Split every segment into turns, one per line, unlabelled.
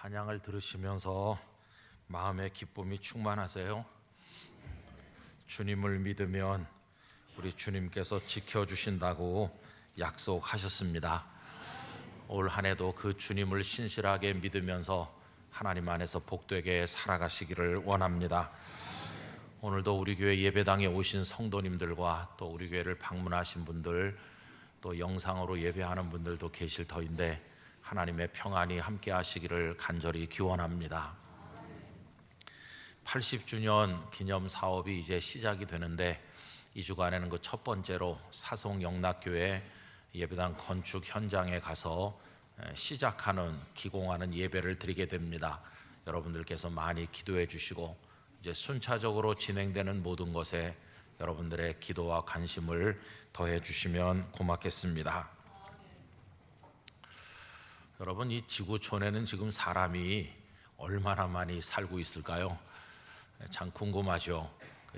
찬양을 들으시면서 마음의 기쁨이 충만하세요? 주님을 믿으면 우리 주님께서 지켜주신다고 약속하셨습니다. 올 한 해도 그 주님을 신실하게 믿으면서 하나님 안에서 복되게 살아가시기를 원합니다. 오늘도 우리 교회 예배당에 오신 성도님들과 또 우리 교회를 방문하신 분들, 또 영상으로 예배하는 분들도 계실 터인데 하나님의 평안이 함께 하시기를 간절히 기원합니다. 80주년 기념 사업이 이제 시작이 되는데 이 주간에는 그 첫 번째로 사송 영락교회 예배당 건축 현장에 가서 시작하는 기공하는 예배를 드리게 됩니다. 여러분들께서 많이 기도해 주시고 이제 순차적으로 진행되는 모든 것에 여러분들의 기도와 관심을 더해 주시면 고맙겠습니다. 여러분, 이 지구촌에는 지금 사람이 얼마나 많이 살고 있을까요? 참 궁금하죠.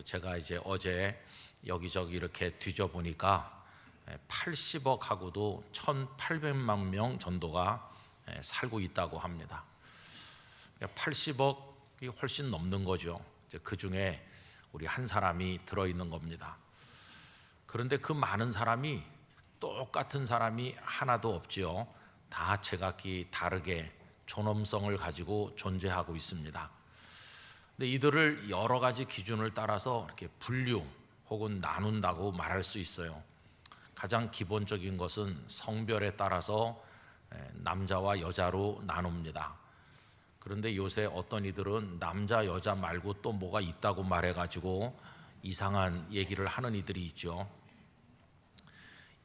제가 이제 어제 여기저기 이렇게 뒤져보니까 80억하고도 1,800만 명 정도가 살고 있다고 합니다. 80억이 훨씬 넘는 거죠. 그 중에 우리 한 사람이 들어있는 겁니다. 그런데 그 많은 사람이 똑같은 사람이 하나도 없지요. 다 제각기 다르게 존엄성을 가지고 존재하고 있습니다. 근데 이들을 여러 가지 기준을 따라서 이렇게 분류 혹은 나눈다고 말할 수 있어요. 가장 기본적인 것은 성별에 따라서 남자와 여자로 나눕니다. 그런데 요새 어떤 이들은 남자 여자 말고 또 뭐가 있다고 말해가지고 이상한 얘기를 하는 이들이 있죠.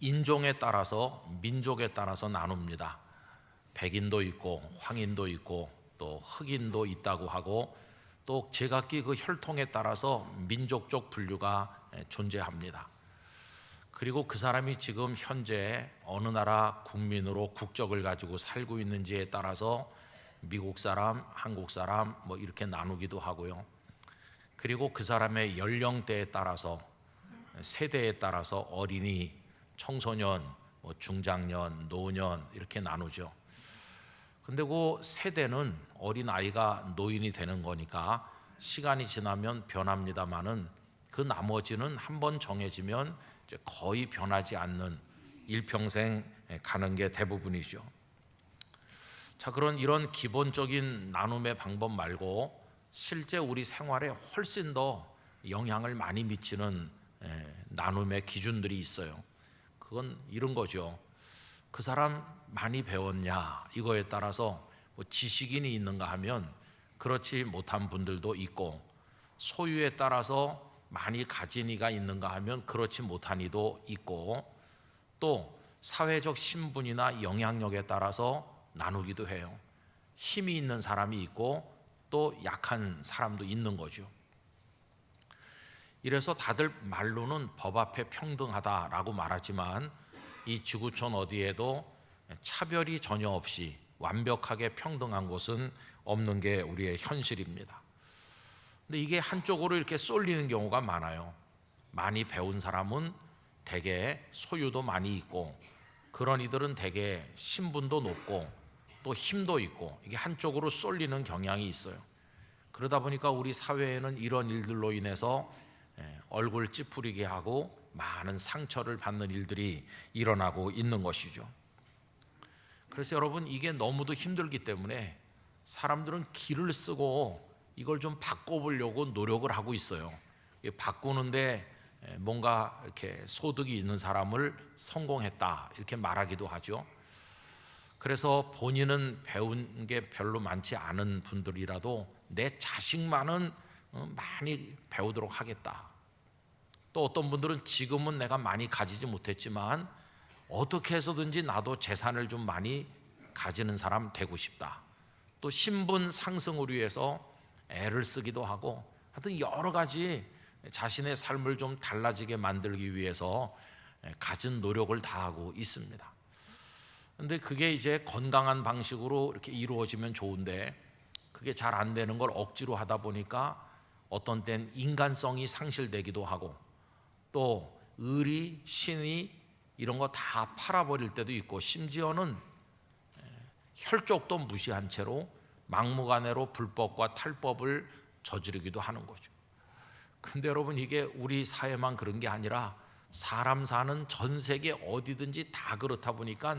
인종에 따라서 민족에 따라서 나눕니다. 백인도 있고 황인도 있고 또 흑인도 있다고 하고 또 제각기 그 혈통에 따라서 민족적 분류가 존재합니다. 그리고 그 사람이 지금 현재 어느 나라 국민으로 국적을 가지고 살고 있는지에 따라서 미국 사람, 한국 사람 뭐 이렇게 나누기도 하고요. 그리고 그 사람의 연령대에 따라서 세대에 따라서 어린이, 청소년, 중장년, 노년 이렇게 나누죠. 근데 그 세대는 어린아이가 노인이 되는 거니까 시간이 지나면 변합니다만은 그 나머지는 한번 정해지면 이제 거의 변하지 않는 일평생 가는 게 대부분이죠. 자, 이런 기본적인 나눔의 방법 말고 실제 우리 생활에 훨씬 더 영향을 많이 미치는 나눔의 기준들이 있어요. 그건 이런 거죠. 그 사람 많이 배웠냐 이거에 따라서 지식인이 있는가 하면 그렇지 못한 분들도 있고, 소유에 따라서 많이 가진 이가 있는가 하면 그렇지 못한 이도 있고, 또 사회적 신분이나 영향력에 따라서 나누기도 해요. 힘이 있는 사람이 있고 또 약한 사람도 있는 거죠. 이래서 다들 말로는 법 앞에 평등하다라고 말하지만 이 지구촌 어디에도 차별이 전혀 없이 완벽하게 평등한 곳은 없는 게 우리의 현실입니다. 근데 이게 한쪽으로 이렇게 쏠리는 경우가 많아요. 많이 배운 사람은 대개 소유도 많이 있고, 그런 이들은 대개 신분도 높고 또 힘도 있고, 이게 한쪽으로 쏠리는 경향이 있어요. 그러다 보니까 우리 사회에는 이런 일들로 인해서 얼굴 찌푸리게 하고 많은 상처를 받는 일들이 일어나고 있는 것이죠. 그래서 여러분, 이게 너무도 힘들기 때문에 사람들은 기를 쓰고 이걸 좀 바꿔보려고 노력을 하고 있어요. 바꾸는데 뭔가 이렇게 소득이 있는 사람을 성공했다 이렇게 말하기도 하죠. 그래서 본인은 배운 게 별로 많지 않은 분들이라도 내 자식만은 많이 배우도록 하겠다. 또 어떤 분들은 지금은 내가 많이 가지지 못했지만 어떻게 해서든지 나도 재산을 좀 많이 가지는 사람 되고 싶다. 또 신분 상승을 위해서 애를 쓰기도 하고, 하여튼 여러 가지 자신의 삶을 좀 달라지게 만들기 위해서 갖은 노력을 다하고 있습니다. 근데 그게 이제 건강한 방식으로 이렇게 이루어지면 좋은데 그게 잘 안 되는 걸 억지로 하다 보니까 어떤 땐 인간성이 상실되기도 하고, 또 의리, 신의 이런 거 다 팔아버릴 때도 있고, 심지어는 혈족도 무시한 채로 막무가내로 불법과 탈법을 저지르기도 하는 거죠. 근데 여러분, 이게 우리 사회만 그런 게 아니라 사람 사는 전 세계 어디든지 다 그렇다 보니까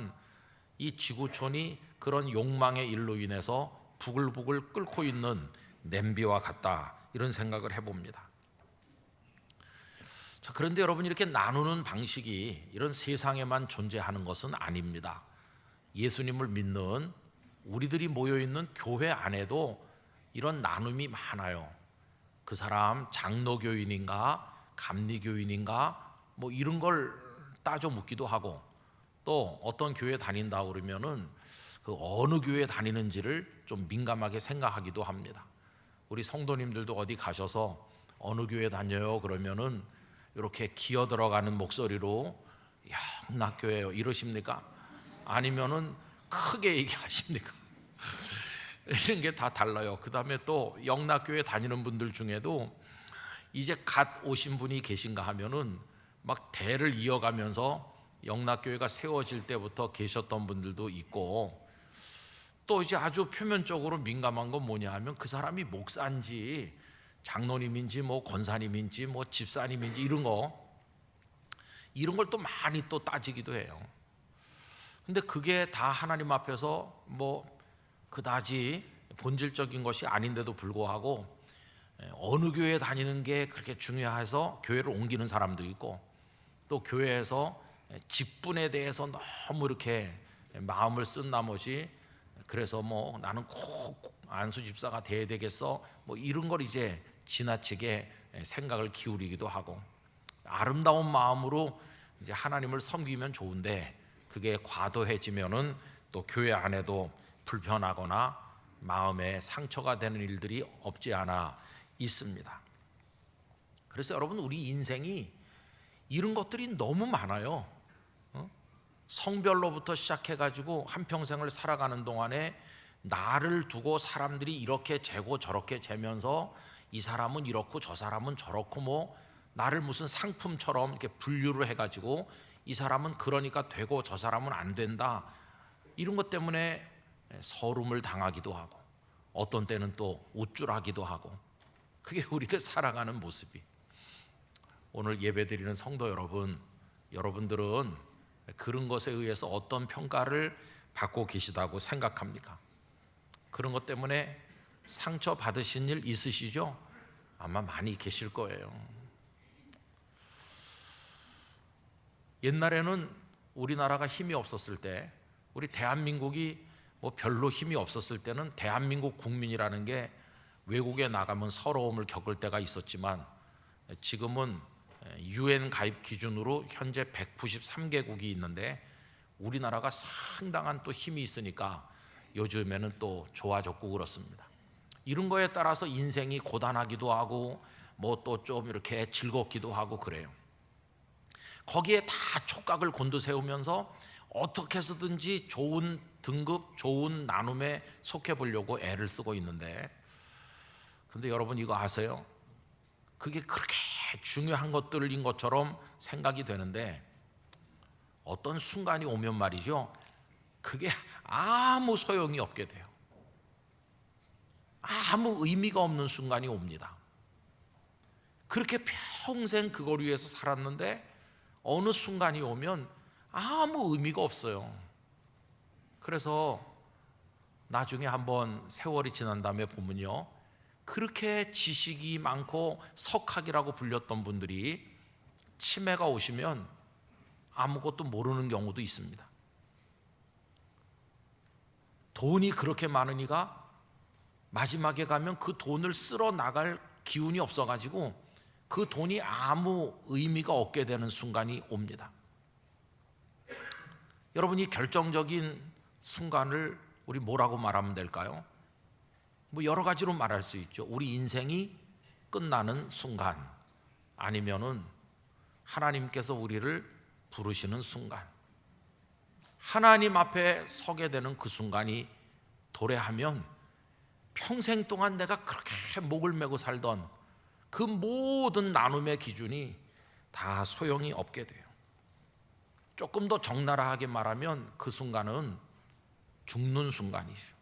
이 지구촌이 그런 욕망의 일로 인해서 부글부글 끓고 있는 냄비와 같다, 이런 생각을 해봅니다. 자, 그런데 여러분, 이렇게 나누는 방식이 이런 세상에만 존재하는 것은 아닙니다. 예수님을 믿는 우리들이 모여있는 교회 안에도 이런 나눔이 많아요. 그 사람 장로교인인가 감리교인인가 뭐 이런 걸 따져 묻기도 하고, 또 어떤 교회 다닌다 그러면은 그 어느 교회 다니는지를 좀 민감하게 생각하기도 합니다. 우리 성도님들도 어디 가셔서 어느 교회 다녀요 그러면은 이렇게 기어 들어가는 목소리로 영락교회요 이러십니까? 아니면은 크게 얘기하십니까? 이런 게 다 달라요. 그 다음에 또 영락교회 다니는 분들 중에도 이제 갓 오신 분이 계신가 하면은 막 대를 이어가면서 영락교회가 세워질 때부터 계셨던 분들도 있고, 또 이제 아주 표면적으로 민감한 건 뭐냐 하면 그 사람이 목사인지 장로님인지 뭐 권사님인지 뭐 집사님인지 이런 걸 또 많이 또 따지기도 해요. 근데 그게 다 하나님 앞에서 뭐 그다지 본질적인 것이 아닌데도 불구하고 어느 교회 다니는 게 그렇게 중요해서 교회를 옮기는 사람도 있고, 또 교회에서 직분에 대해서 너무 이렇게 마음을 쓴 나머지 그래서 뭐 나는 꼭 안수 집사가 돼야 되겠어 뭐 이런 걸 이제 지나치게 생각을 기울이기도 하고, 아름다운 마음으로 이제 하나님을 섬기면 좋은데 그게 과도해지면은 또 교회 안에도 불편하거나 마음에 상처가 되는 일들이 없지 않아 있습니다. 그래서 여러분, 우리 인생이 이런 것들이 너무 많아요. 성별로부터 시작해가지고 한평생을 살아가는 동안에 나를 두고 사람들이 이렇게 재고 저렇게 재면서 이 사람은 이렇고 저 사람은 저렇고 뭐 나를 무슨 상품처럼 이렇게 분류를 해가지고 이 사람은 그러니까 되고 저 사람은 안 된다, 이런 것 때문에 서름을 당하기도 하고 어떤 때는 또 우쭐하기도 하고, 그게 우리들 살아가는 모습이. 오늘 예배드리는 성도 여러분, 여러분들은 그런 것에 의해서 어떤 평가를 받고 계시다고 생각합니까? 그런 것 때문에 상처 받으신 일 있으시죠? 아마 많이 계실 거예요. 옛날에는 우리나라가 힘이 없었을 때, 우리 대한민국이 뭐 별로 힘이 없었을 때는 대한민국 국민이라는 게 외국에 나가면 서러움을 겪을 때가 있었지만, 지금은 UN 가입 기준으로 현재 193개국이 있는데 우리나라가 상당한 또 힘이 있으니까 요즘에는 또 좋아졌고 그렇습니다. 이런 거에 따라서 인생이 고단하기도 하고 뭐 또 좀 이렇게 즐겁기도 하고 그래요. 거기에 다 촉각을 곤두세우면서 어떻게 해서든지 좋은 등급, 좋은 나눔에 속해 보려고 애를 쓰고 있는데, 근데 여러분 이거 아세요? 그게 그렇게 중요한 것들인 것처럼 생각이 되는데 어떤 순간이 오면 말이죠, 그게 아무 소용이 없게 돼요. 아무 의미가 없는 순간이 옵니다. 그렇게 평생 그걸 위해서 살았는데 어느 순간이 오면 아무 의미가 없어요. 그래서 나중에 한번 세월이 지난 다음에 보면요, 그렇게 지식이 많고 석학이라고 불렸던 분들이 치매가 오시면 아무것도 모르는 경우도 있습니다. 돈이 그렇게 많으니까 마지막에 가면 그 돈을 쓸어 나갈 기운이 없어가지고 그 돈이 아무 의미가 없게 되는 순간이 옵니다. 여러분, 이 결정적인 순간을 우리 뭐라고 말하면 될까요? 뭐 여러 가지로 말할 수 있죠. 우리 인생이 끝나는 순간, 아니면은 하나님께서 우리를 부르시는 순간, 하나님 앞에 서게 되는 그 순간이 도래하면 평생 동안 내가 그렇게 목을 메고 살던 그 모든 나눔의 기준이 다 소용이 없게 돼요. 조금 더 적나라하게 말하면 그 순간은 죽는 순간이죠.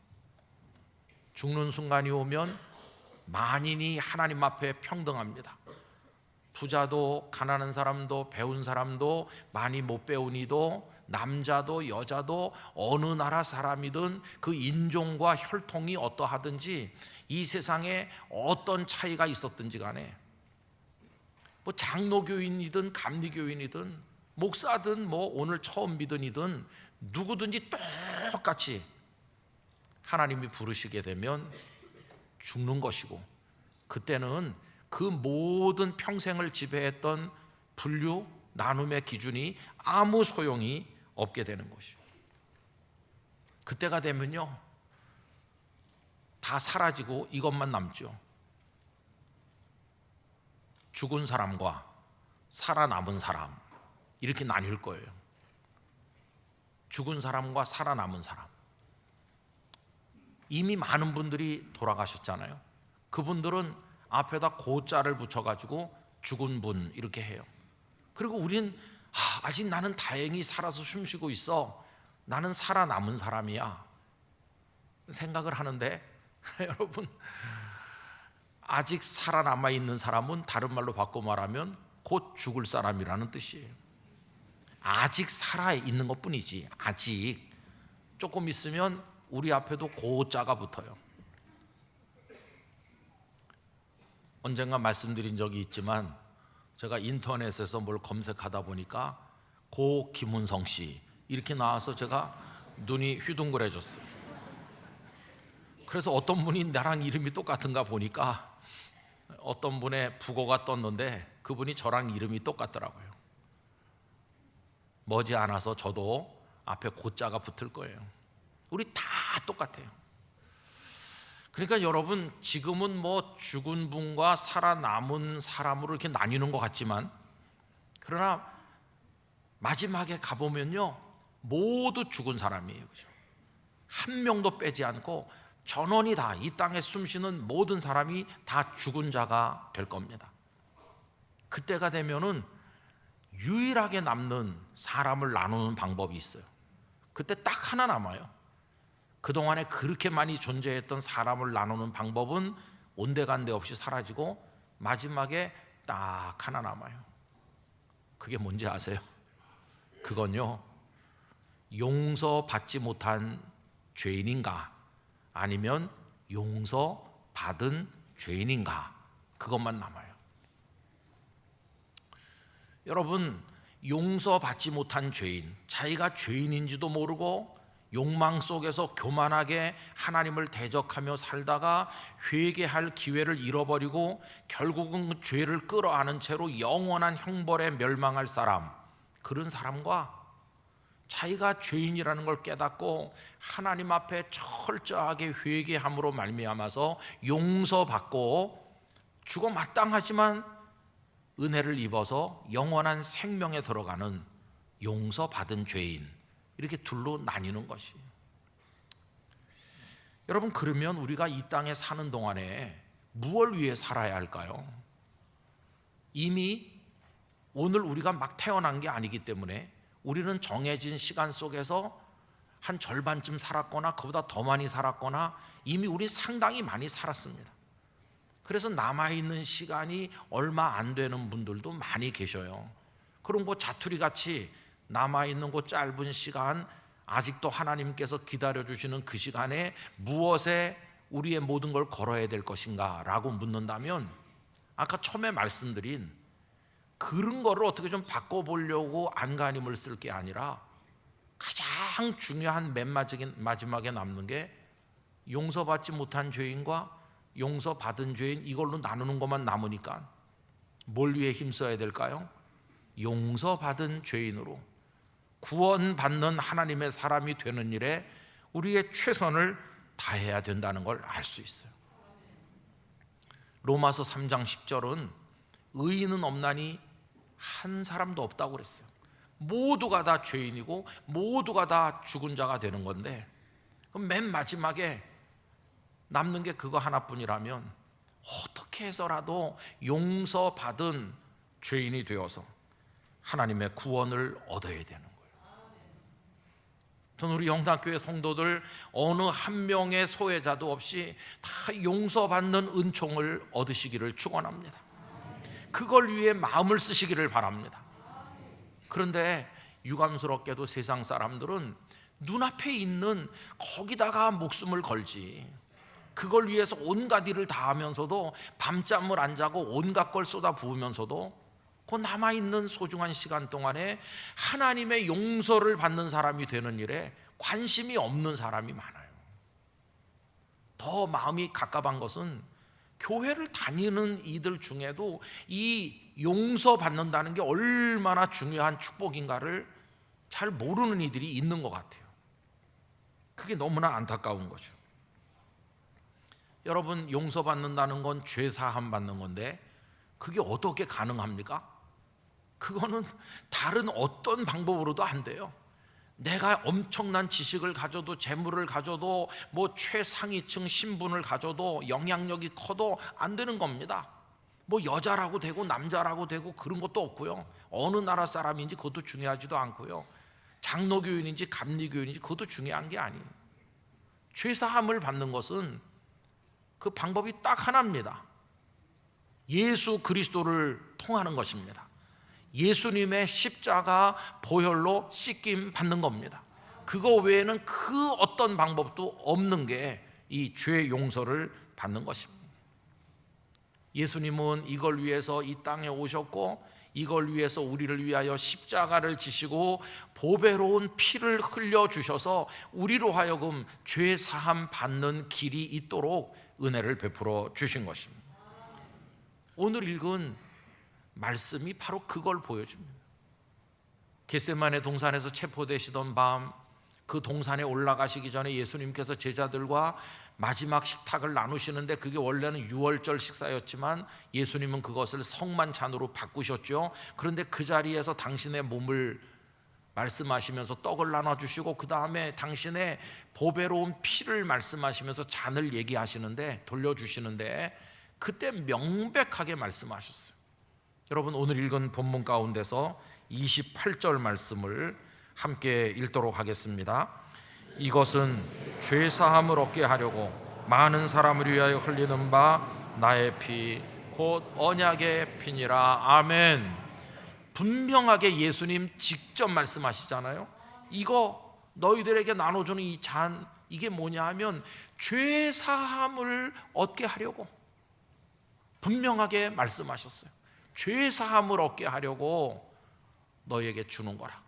죽는 순간이 오면 만인이 하나님 앞에 평등합니다. 부자도 가난한 사람도 배운 사람도 많이 못 배운 이도 남자도 여자도 어느 나라 사람이든 그 인종과 혈통이 어떠하든지 이 세상에 어떤 차이가 있었든지 간에 뭐 장로교인이든 감리교인이든 목사든 뭐 오늘 처음 믿은 이든 누구든지 똑같이 하나님이 부르시게 되면 죽는 것이고, 그때는 그 모든 평생을 지배했던 분류, 나눔의 기준이 아무 소용이 없게 되는 것이죠. 그때가 되면요 다 사라지고 이것만 남죠. 죽은 사람과 살아남은 사람, 이렇게 나뉠 거예요. 죽은 사람과 살아남은 사람. 이미 많은 분들이 돌아가셨잖아요. 그분들은 앞에다 고자를 붙여가지고 죽은 분 이렇게 해요. 그리고 우린 아직 나는 다행히 살아서 숨쉬고 있어, 나는 살아남은 사람이야 생각을 하는데 여러분, 아직 살아남아 있는 사람은 다른 말로 바꿔 말하면 곧 죽을 사람이라는 뜻이에요. 아직 살아있는 것 뿐이지, 아직. 조금 있으면 우리 앞에도 고자가 붙어요. 언젠가 말씀드린 적이 있지만 제가 인터넷에서 뭘 검색하다 보니까 고 김은성 씨 이렇게 나와서 제가 눈이 휘둥그레졌어요. 그래서 어떤 분이 나랑 이름이 똑같은가 보니까 어떤 분의 부고가 떴는데 그분이 저랑 이름이 똑같더라고요. 머지않아서 저도 앞에 고자가 붙을 거예요. 우리 다 똑같아요. 그러니까 여러분, 지금은 뭐 죽은 분과 살아남은 사람으로 이렇게 나뉘는 것 같지만, 그러나 마지막에 가보면요 모두 죽은 사람이에요. 그죠? 한 명도 빼지 않고 전원이 다, 이 땅에 숨쉬는 모든 사람이 다 죽은 자가 될 겁니다. 그때가 되면은 유일하게 남는 사람을 나누는 방법이 있어요. 그때 딱 하나 남아요. 그동안에 그렇게 많이 존재했던 사람을 나누는 방법은 온데간데 없이 사라지고 마지막에 딱 하나 남아요. 그게 뭔지 아세요? 그건요, 용서받지 못한 죄인인가 아니면 용서받은 죄인인가, 그것만 남아요. 여러분, 용서받지 못한 죄인, 자기가 죄인인지도 모르고 욕망 속에서 교만하게 하나님을 대적하며 살다가 회개할 기회를 잃어버리고 결국은 그 죄를 끌어안은 채로 영원한 형벌에 멸망할 사람, 그런 사람과 자기가 죄인이라는 걸 깨닫고 하나님 앞에 철저하게 회개함으로 말미암아서 용서받고 죽어 마땅하지만 은혜를 입어서 영원한 생명에 들어가는 용서받은 죄인, 이렇게 둘로 나뉘는 것이에요. 여러분, 그러면 우리가 이 땅에 사는 동안에 무엇을 위해 살아야 할까요? 이미 오늘 우리가 막 태어난 게 아니기 때문에 우리는 정해진 시간 속에서 한 절반쯤 살았거나 그보다 더 많이 살았거나 이미 우리 상당히 많이 살았습니다. 그래서 남아있는 시간이 얼마 안 되는 분들도 많이 계셔요. 그런 거 자투리같이 남아있는 그 짧은 시간, 아직도 하나님께서 기다려주시는 그 시간에 무엇에 우리의 모든 걸 걸어야 될 것인가 라고 묻는다면, 아까 처음에 말씀드린 그런 거를 어떻게 좀 바꿔보려고 안간힘을 쓸 게 아니라 가장 중요한 맨 마지막에 남는 게 용서받지 못한 죄인과 용서받은 죄인, 이걸로 나누는 것만 남으니까 뭘 위해 힘써야 될까요? 용서받은 죄인으로 구원받는 하나님의 사람이 되는 일에 우리의 최선을 다해야 된다는 걸 알 수 있어요. 로마서 3장 10절은 의인은 없나니 한 사람도 없다고 그랬어요. 모두가 다 죄인이고 모두가 다 죽은 자가 되는 건데, 그럼 맨 마지막에 남는 게 그거 하나뿐이라면 어떻게 해서라도 용서받은 죄인이 되어서 하나님의 구원을 얻어야 되는 거예요. 저는 우리 영당교회 성도들 어느 한 명의 소외자도 없이 다 용서받는 은총을 얻으시기를 축원합니다. 그걸 위해 마음을 쓰시기를 바랍니다. 그런데 유감스럽게도 세상 사람들은 눈앞에 있는 거기다가 목숨을 걸지, 그걸 위해서 온갖 일을 다 하면서도 밤잠을 안 자고 온갖 걸 쏟아 부으면서도 그 남아있는 소중한 시간 동안에 하나님의 용서를 받는 사람이 되는 일에 관심이 없는 사람이 많아요. 더 마음이 갑갑한 것은 교회를 다니는 이들 중에도 이 용서받는다는 게 얼마나 중요한 축복인가를 잘 모르는 이들이 있는 것 같아요. 그게 너무나 안타까운 거죠. 여러분, 용서받는다는 건 죄사함 받는 건데 그게 어떻게 가능합니까? 그거는 다른 어떤 방법으로도 안 돼요. 내가 엄청난 지식을 가져도, 재물을 가져도, 뭐 최상위층 신분을 가져도, 영향력이 커도 안 되는 겁니다. 뭐 여자라고 되고 남자라고 되고 그런 것도 없고요. 어느 나라 사람인지 그것도 중요하지도 않고요. 장로교인인지 감리교인인지 그것도 중요한 게 아니에요. 죄사함을 받는 것은 그 방법이 딱 하나입니다. 예수 그리스도를 통하는 것입니다. 예수님의 십자가 보혈로 씻김 받는 겁니다. 그거 외에는 그 어떤 방법도 없는 게 이 죄 용서를 받는 것입니다. 예수님은 이걸 위해서 이 땅에 오셨고, 이걸 위해서 우리를 위하여 십자가를 지시고 보배로운 피를 흘려주셔서 우리로 하여금 죄 사함 받는 길이 있도록 은혜를 베풀어 주신 것입니다. 오늘 읽은 말씀이 바로 그걸 보여줍니다. 겟세마네 동산에서 체포되시던 밤, 그 동산에 올라가시기 전에 예수님께서 제자들과 마지막 식탁을 나누시는데, 그게 원래는 유월절 식사였지만 예수님은 그것을 성만찬으로 바꾸셨죠. 그런데 그 자리에서 당신의 몸을 말씀하시면서 떡을 나눠주시고, 그 다음에 당신의 보배로운 피를 말씀하시면서 잔을 얘기하시는데, 돌려주시는데, 그때 명백하게 말씀하셨어요. 여러분, 오늘 읽은 본문 가운데서 28절 말씀을 함께 읽도록 하겠습니다. 이것은 죄사함을 얻게 하려고 많은 사람을 위하여 흘리는 바 나의 피 곧 언약의 피니라. 아멘. 분명하게 예수님 직접 말씀하시잖아요. 이거 너희들에게 나눠주는 이 잔, 이게 뭐냐 하면 죄사함을 얻게 하려고 분명하게 말씀하셨어요. 죄사함을 얻게 하려고 너희에게 주는 거라고,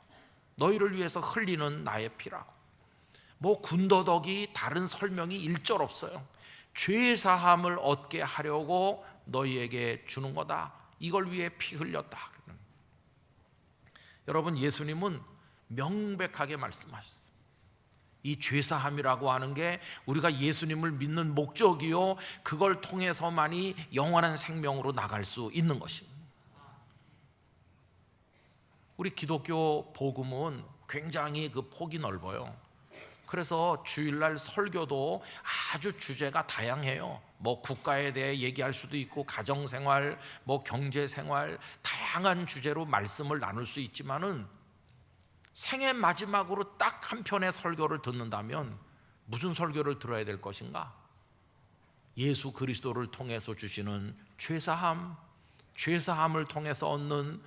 너희를 위해서 흘리는 나의 피라고. 뭐 군더더기 다른 설명이 일절 없어요. 죄사함을 얻게 하려고 너희에게 주는 거다. 이걸 위해 피 흘렸다. 여러분, 예수님은 명백하게 말씀하셨어요. 이 죄사함이라고 하는 게 우리가 예수님을 믿는 목적이요, 그걸 통해서만이 영원한 생명으로 나갈 수 있는 것입니다. 우리 기독교 복음은 굉장히 그 폭이 넓어요. 그래서 주일날 설교도 아주 주제가 다양해요. 뭐 국가에 대해 얘기할 수도 있고, 가정생활, 뭐 경제생활, 다양한 주제로 말씀을 나눌 수 있지만은 생애 마지막으로 딱 한 편의 설교를 듣는다면 무슨 설교를 들어야 될 것인가? 예수 그리스도를 통해서 주시는 죄사함, 죄사함을 통해서 얻는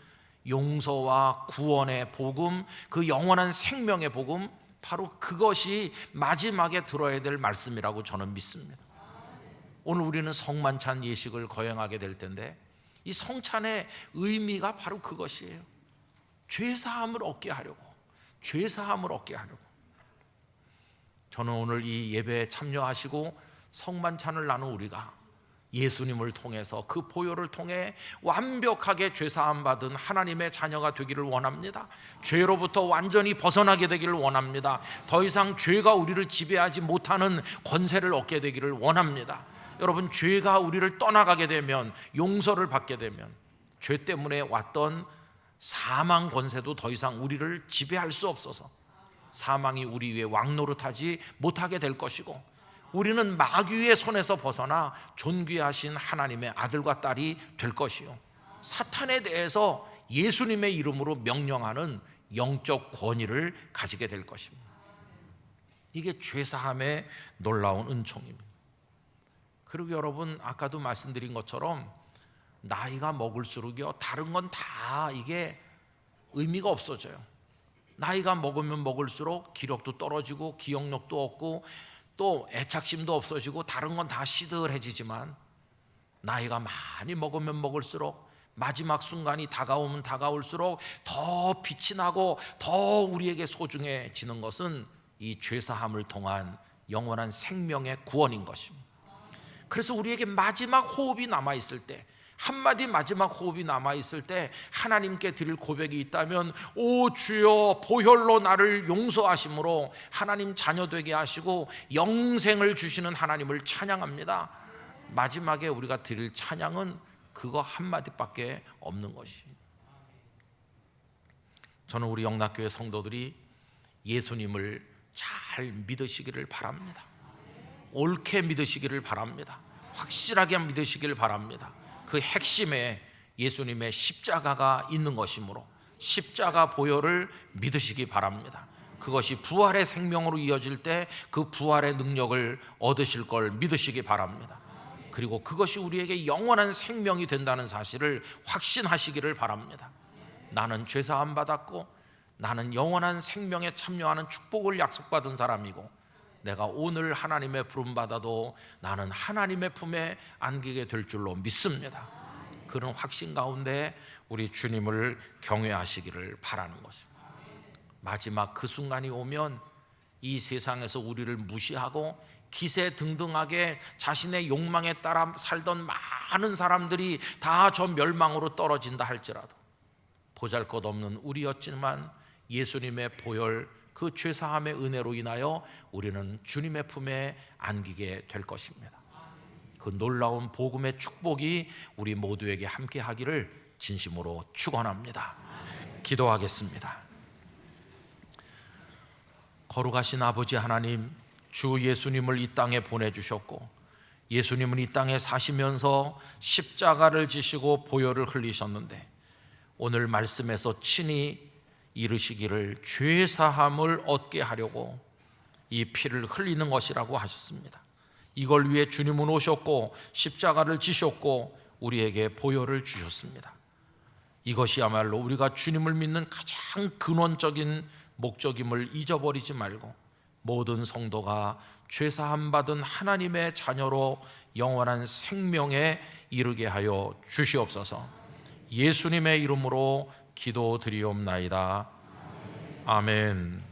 용서와 구원의 복음, 그 영원한 생명의 복음, 바로 그것이 마지막에 들어야 될 말씀이라고 저는 믿습니다. 오늘 우리는 성만찬 예식을 거행하게 될 텐데, 이 성찬의 의미가 바로 그것이에요. 죄사함을 얻게 하려고, 죄사함을 얻게 하려고. 저는 오늘 이 예배에 참여하시고 성만찬을 나눈 우리가 예수님을 통해서, 그 보혈을 통해 완벽하게 죄사함 받은 하나님의 자녀가 되기를 원합니다. 죄로부터 완전히 벗어나게 되기를 원합니다. 더 이상 죄가 우리를 지배하지 못하는 권세를 얻게 되기를 원합니다. 여러분, 죄가 우리를 떠나가게 되면, 용서를 받게 되면, 죄 때문에 왔던 사망 권세도 더 이상 우리를 지배할 수 없어서 사망이 우리 위에 왕노릇하지 못하게 될 것이고, 우리는 마귀의 손에서 벗어나 존귀하신 하나님의 아들과 딸이 될 것이요, 사탄에 대해서 예수님의 이름으로 명령하는 영적 권위를 가지게 될 것입니다. 이게 죄사함의 놀라운 은총입니다. 그리고 여러분, 아까도 말씀드린 것처럼 나이가 먹을수록요, 다른 건 다 이게 의미가 없어져요. 나이가 먹으면 먹을수록 기력도 떨어지고 기억력도 없고 또 애착심도 없어지고 다른 건 다 시들해지지만, 나이가 많이 먹으면 먹을수록, 마지막 순간이 다가오면 다가올수록 더 빛이 나고 더 우리에게 소중해지는 것은 이 죄사함을 통한 영원한 생명의 구원인 것입니다. 그래서 우리에게 마지막 호흡이 남아있을 때, 한마디 마지막 호흡이 남아있을 때 하나님께 드릴 고백이 있다면, 오 주여 보혈로 나를 용서하심으로 하나님 자녀 되게 하시고 영생을 주시는 하나님을 찬양합니다. 마지막에 우리가 드릴 찬양은 그거 한마디밖에 없는 것입니다. 저는 우리 영락교회 성도들이 예수님을 잘 믿으시기를 바랍니다. 옳게 믿으시기를 바랍니다. 확실하게 믿으시기를 바랍니다. 그 핵심에 예수님의 십자가가 있는 것이므로 십자가 보혈을 믿으시기 바랍니다. 그것이 부활의 생명으로 이어질 때 그 부활의 능력을 얻으실 걸 믿으시기 바랍니다. 그리고 그것이 우리에게 영원한 생명이 된다는 사실을 확신하시기를 바랍니다. 나는 죄사함 받았고 나는 영원한 생명에 참여하는 축복을 약속받은 사람이고, 내가 오늘 하나님의 부름 받아도 나는 하나님의 품에 안기게 될 줄로 믿습니다. 그런 확신 가운데 우리 주님을 경외하시기를 바라는 것입니다. 마지막 그 순간이 오면 이 세상에서 우리를 무시하고 기세등등하게 자신의 욕망에 따라 살던 많은 사람들이 다 저 멸망으로 떨어진다 할지라도, 보잘것없는 우리였지만 예수님의 보혈, 그 죄사함의 은혜로 인하여 우리는 주님의 품에 안기게 될 것입니다. 그 놀라운 복음의 축복이 우리 모두에게 함께 하기를 진심으로 축원합니다. 기도하겠습니다. 거룩하신 아버지 하나님, 주 예수님을 이 땅에 보내주셨고, 예수님은 이 땅에 사시면서 십자가를 지시고 보혈을 흘리셨는데, 오늘 말씀에서 친히 이르시기를 죄사함을 얻게 하려고 이 피를 흘리는 것이라고 하셨습니다. 이걸 위해 주님은 오셨고 십자가를 지셨고 우리에게 보혈을 주셨습니다. 이것이야말로 우리가 주님을 믿는 가장 근원적인 목적임을 잊어버리지 말고, 모든 성도가 죄사함 받은 하나님의 자녀로 영원한 생명에 이르게 하여 주시옵소서. 예수님의 이름으로 기도드리옵나이다. 아멘.